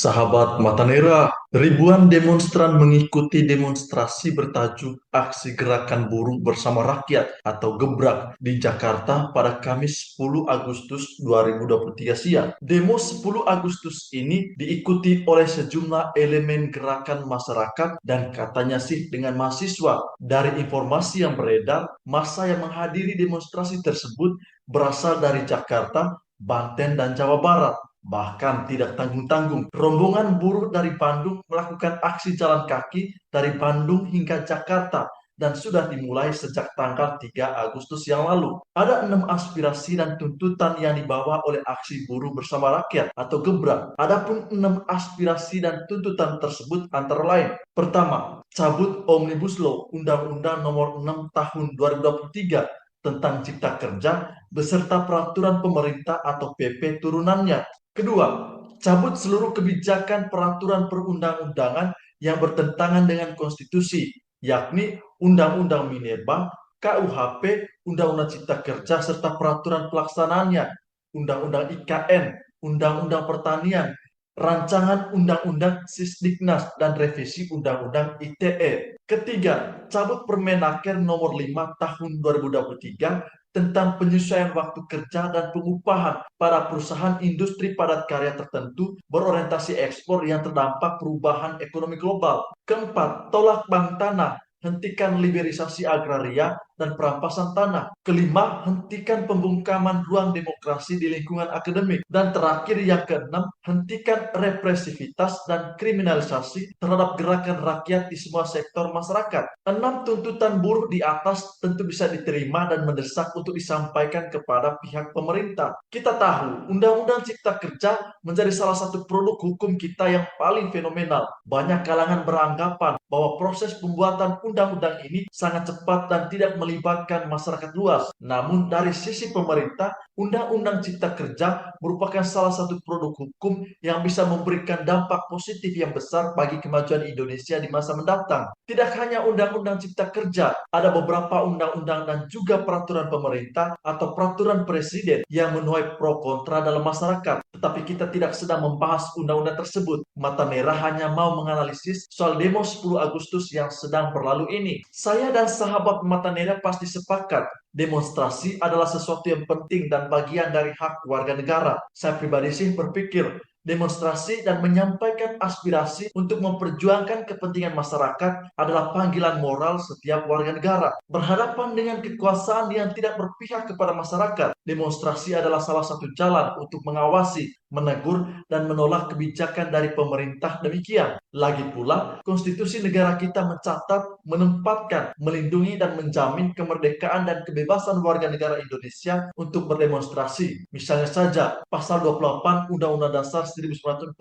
Sahabat Matanera, ribuan demonstran mengikuti demonstrasi bertajuk Aksi Gerakan Buruh Bersama Rakyat atau Gebrak di Jakarta pada Kamis 10 Agustus 2023 siang. Demo 10 Agustus ini diikuti oleh sejumlah elemen gerakan masyarakat dan katanya sih dengan mahasiswa. Dari informasi yang beredar, massa yang menghadiri demonstrasi tersebut berasal dari Jakarta, Banten, dan Jawa Barat. Bahkan tidak tanggung-tanggung, rombongan buruh dari Bandung melakukan aksi jalan kaki dari Bandung hingga Jakarta dan sudah dimulai sejak tanggal 3 Agustus yang lalu. Ada 6 aspirasi dan tuntutan yang dibawa oleh aksi buruh bersama rakyat atau Gebrak. Adapun 6 aspirasi dan tuntutan tersebut antara lain. Pertama, cabut Omnibus Law Undang-Undang Nomor 6 Tahun 2023 tentang Cipta Kerja beserta peraturan pemerintah atau PP turunannya. Kedua, cabut seluruh kebijakan peraturan perundang-undangan yang bertentangan dengan konstitusi, yakni Undang-Undang Minerba, KUHP, Undang-Undang Cipta Kerja, serta peraturan pelaksanaannya, Undang-Undang IKN, Undang-Undang Pertanian, Rancangan Undang-Undang Sisdiknas, dan revisi Undang-Undang ITE. Ketiga, cabut Permenaker Nomor 5 Tahun 2023 tentang penyesuaian waktu kerja dan pengupahan pada perusahaan industri padat karya tertentu berorientasi ekspor yang terdampak perubahan ekonomi global. Keempat, tolak bank tanah, hentikan liberalisasi agraria dan perampasan tanah. Kelima, hentikan pembungkaman ruang demokrasi di lingkungan akademik. Dan terakhir yang keenam, hentikan represivitas dan kriminalisasi terhadap gerakan rakyat di semua sektor masyarakat. 6 tuntutan buruh di atas tentu bisa diterima dan mendesak untuk disampaikan kepada pihak pemerintah. Kita tahu, Undang-Undang Cipta Kerja menjadi salah satu produk hukum kita yang paling fenomenal. Banyak kalangan beranggapan bahwa proses pembuatan undang-undang ini sangat cepat dan tidak melibatkan masyarakat luas. Namun dari sisi pemerintah, Undang-Undang Cipta Kerja merupakan salah satu produk hukum yang bisa memberikan dampak positif yang besar bagi kemajuan Indonesia di masa mendatang. Tidak hanya Undang-Undang Cipta Kerja, ada beberapa undang-undang dan juga peraturan pemerintah atau peraturan presiden yang menuai pro kontra dalam masyarakat. Tetapi kita tidak sedang membahas undang-undang tersebut. Mata Merah hanya mau menganalisis soal demo 10 Agustus yang sedang berlalu ini. Saya dan sahabat Mata Merah pasti sepakat demonstrasi adalah sesuatu yang penting dan bagian dari hak warga negara. Saya pribadi sih berpikir demonstrasi dan menyampaikan aspirasi untuk memperjuangkan kepentingan masyarakat adalah panggilan moral setiap warga negara. Berhadapan dengan kekuasaan yang tidak berpihak kepada masyarakat, demonstrasi adalah salah satu jalan untuk mengawasi, menegur, dan menolak kebijakan dari pemerintah demikian. Lagi pula, konstitusi negara kita mencatat, menempatkan, melindungi, dan menjamin kemerdekaan dan kebebasan warga negara Indonesia untuk berdemonstrasi. Misalnya saja, pasal 28 Undang-Undang Dasar 1945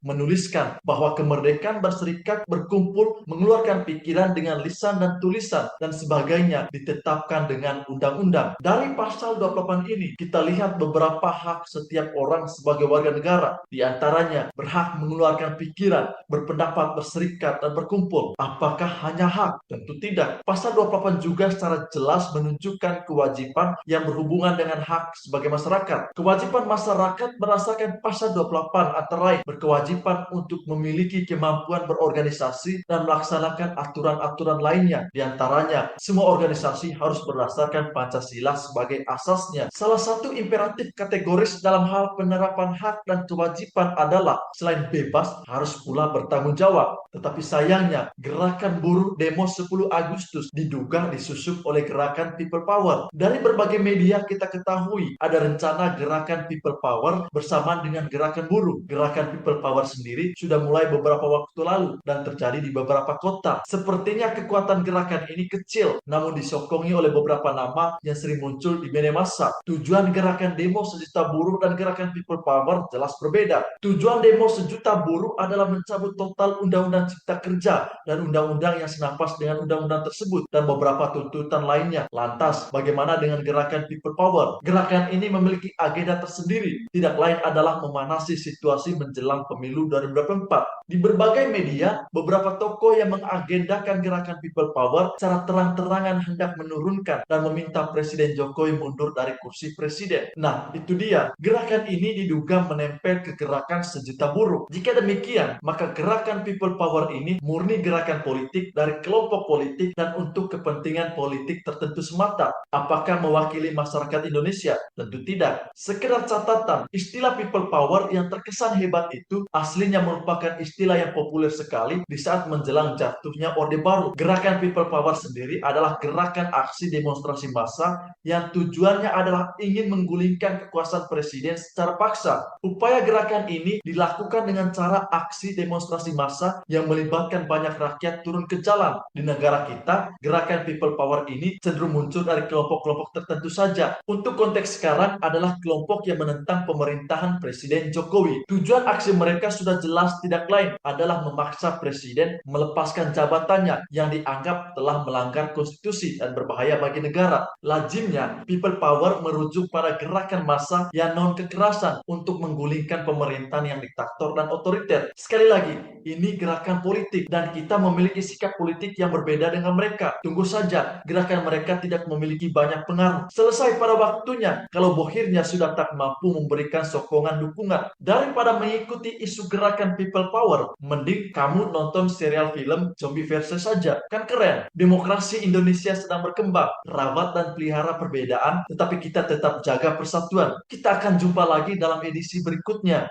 menuliskan bahwa kemerdekaan berserikat, berkumpul, mengeluarkan pikiran dengan lisan dan tulisan, dan sebagainya ditetapkan dengan undang-undang. Dari pasal 28 ini, kita lihat beberapa hak setiap orang sebagai warga negara. Di antaranya, berhak mengeluarkan pikiran, berpendapat, berserikat, dan berkumpul. Apakah hanya hak? Tentu tidak. Pasal 28 juga secara jelas menunjukkan kewajiban yang berhubungan dengan hak sebagai masyarakat. Kewajiban masyarakat berdasarkan pasal 28 antara lain berkewajiban untuk memiliki kemampuan berorganisasi dan melaksanakan aturan-aturan lainnya. Di antaranya, semua organisasi harus berdasarkan Pancasila sebagai asasnya. Salah satu imperatif kategoris dalam hal penerapan hak dan kewajiban adalah selain bebas, harus pula bertanggung jawab. Tetapi sayangnya, gerakan buruh demo 10 Agustus diduga disusup oleh gerakan People Power. Dari berbagai media kita ketahui ada rencana gerakan People Power bersamaan dengan gerakan buruh. Gerakan People Power sendiri sudah mulai beberapa waktu lalu dan terjadi di beberapa kota. Sepertinya kekuatan gerakan ini kecil, namun disokongi oleh beberapa nama yang sering muncul di media massa. Tujuan gerakan demo sejuta buruh dan gerakan People Power jelas berbeda. Tujuan demo sejuta buruh adalah mencabut total Undang-Undang Cipta Kerja dan undang-undang yang senapas dengan undang-undang tersebut dan beberapa tuntutan lainnya. Lantas, bagaimana dengan gerakan People Power? Gerakan ini memiliki agenda tersendiri, tidak lain adalah memanasi situasi menjelang pemilu 2024. Di berbagai media, beberapa tokoh yang mengagendakan gerakan People Power secara terang-terangan hendak menurunkan dan meminta Presiden Jokowi mundur dari kursi presiden. Nah, itu dia. Gerakan ini diduga menempel ke gerakan sejuta buruh. Jika demikian, maka gerakan People Power ini murni gerakan politik dari kelompok politik dan untuk kepentingan politik tertentu semata. Apakah mewakili masyarakat Indonesia? Tentu tidak. Sekedar catatan, istilah People Power yang terkesan hebat itu aslinya merupakan istilah yang populer sekali di saat menjelang jatuhnya Orde Baru. Gerakan People Power sendiri adalah gerakan aksi demonstrasi massa yang tujuannya adalah ingin menggulingkan kekuasaan presiden secara paksa. Upaya gerakan ini dilakukan dengan cara aksi demonstrasi massa yang melibatkan banyak rakyat turun ke jalan. Di negara kita, gerakan People Power ini cenderung muncul dari kelompok-kelompok tertentu saja. Untuk konteks sekarang adalah kelompok yang menentang pemerintahan Presiden Jokowi. Tujuan aksi mereka sudah jelas tidak lain adalah memaksa presiden melepaskan jabatannya yang dianggap telah melanggar konstitusi dan berbahaya bagi negara. Lazimnya, People Power merujuk pada gerakan massa yang non-kekerasan untuk menggulingkan pemerintahan yang diktator dan otoriter. Sekali lagi, ini gerakan politik dan kita memiliki sikap politik yang berbeda dengan mereka. Tunggu saja, gerakan mereka tidak memiliki banyak pengaruh. Selesai pada waktunya, kalau bohirnya sudah tak mampu memberikan sokongan dukungan. Daripada mengikuti isu gerakan People Power, mending kamu nonton serial film Zombie Versus saja. Kan keren. Demokrasi Indonesia sedang berkembang. Rawat dan pelihara perbedaan, tetapi kita tetap jaga persatuan. Kita akan jumpa lagi dalam edisi berikutnya.